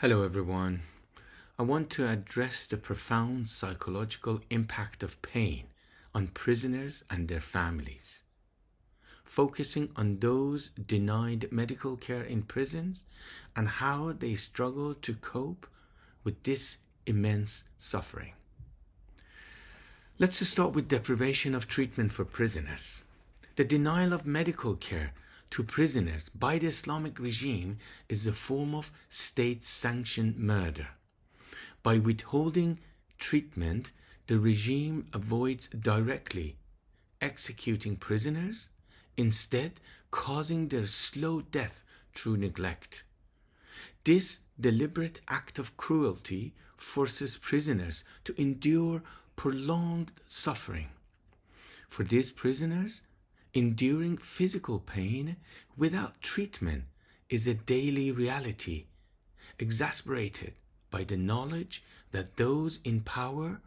Hello everyone. I want to address the profound psychological impact of pain on prisoners and their families, focusing on those denied medical care in prisons and how they struggle to cope with this immense suffering. Let's start with deprivation of treatment for prisoners. The denial of medical care to prisoners by the Islamic regime is a form of state-sanctioned murder. By withholding treatment, the regime avoids directly executing prisoners, instead causing their slow death through neglect. This deliberate act of cruelty forces prisoners to endure prolonged suffering. For these prisoners, enduring physical pain without treatment is a daily reality, exacerbated by the knowledge that those in power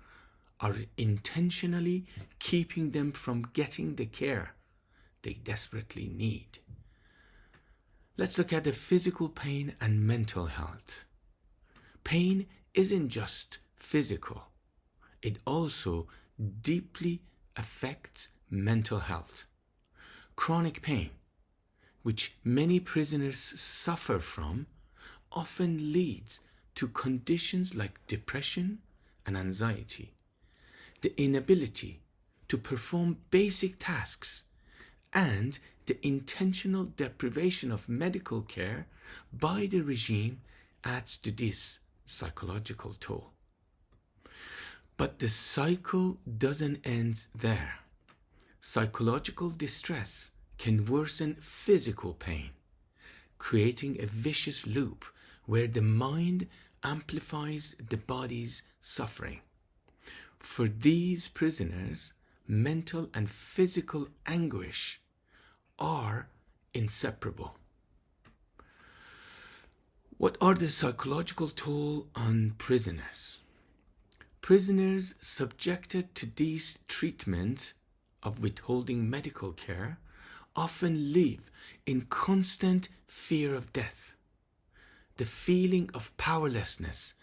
are intentionally keeping them from getting the care they desperately need. Let's look at the physical pain and mental health. Pain isn't just physical, it also deeply affects mental health. Chronic pain, which many prisoners suffer from, often leads to conditions like depression and anxiety, the inability to perform basic tasks, and the intentional deprivation of medical care by the regime adds to this psychological toll. But the cycle doesn't end there. Psychological distress can worsen physical pain, creating a vicious loop where the mind amplifies the body's suffering. For these prisoners, mental and physical anguish are inseparable. What are the psychological toll on prisoners? Prisoners subjected to these treatments of withholding medical care often live in constant fear of death. The feeling of powerlessness,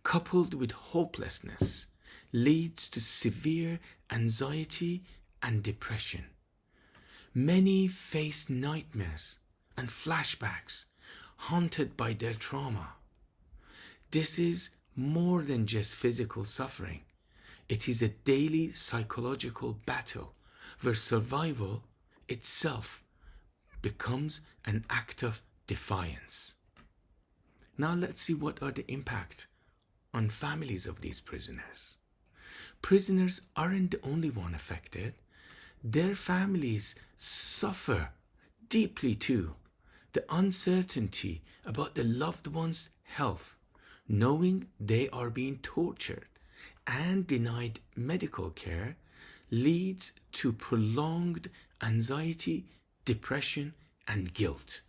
coupled with hopelessness, leads to severe anxiety and depression. Many face nightmares and flashbacks, haunted by their trauma. This is more than just physical suffering. It is a daily psychological battle where survival itself becomes an act of defiance. Now let's see what are the impact on families of these prisoners. Prisoners aren't the only one affected. Their families suffer deeply too. The uncertainty about the loved one's health, knowing they are being tortured and denied medical care, leads to prolonged anxiety, depression, and guilt.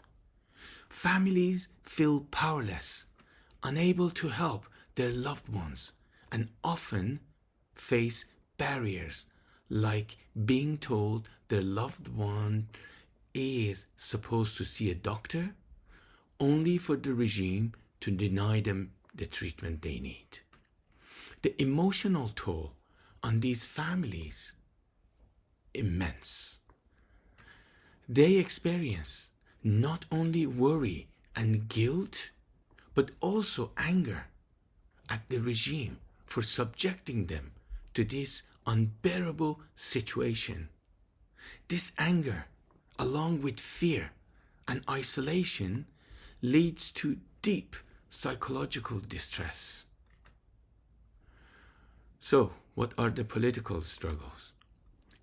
Families feel powerless, unable to help their loved ones, and often face barriers like being told their loved one is supposed to see a doctor, only for the regime to deny them the treatment they need. The emotional toll on these families immense. They experience not only worry and guilt, but also anger at the regime for subjecting them to this unbearable situation. This anger, along with fear and isolation, leads to deep psychological distress. So, what are the political struggles?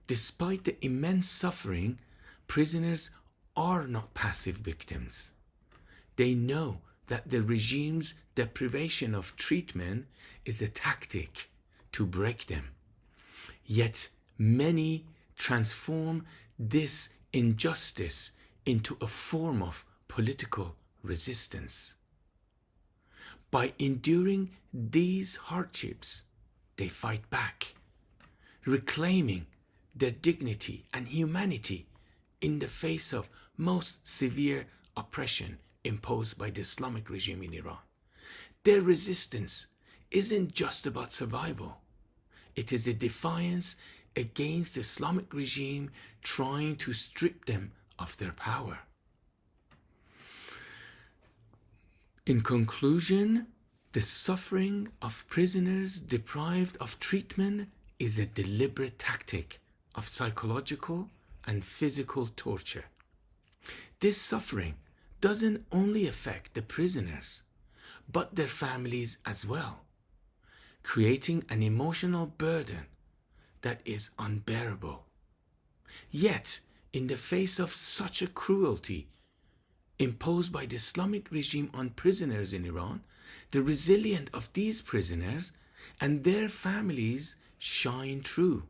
Despite the immense suffering, prisoners are not passive victims. They know that the regime's deprivation of treatment is a tactic to break them. Yet many transform this injustice into a form of political resistance. By enduring these hardships, they fight back, reclaiming their dignity and humanity in the face of most severe oppression imposed by the Islamic regime in Iran. Their resistance isn't just about survival. It is a defiance against the Islamic regime trying to strip them of their power. In conclusion, the suffering of prisoners deprived of treatment is a deliberate tactic of psychological and physical torture. This suffering doesn't only affect the prisoners, but their families as well, creating an emotional burden that is unbearable. Yet, in the face of such a cruelty imposed by the Islamic regime on prisoners in Iran, the resilience of these prisoners and their families shine through,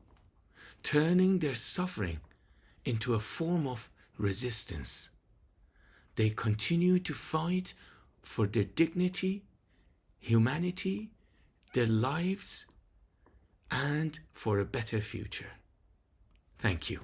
turning their suffering into a form of resistance. They continue to fight for their dignity, humanity, their lives, and for a better future. Thank you.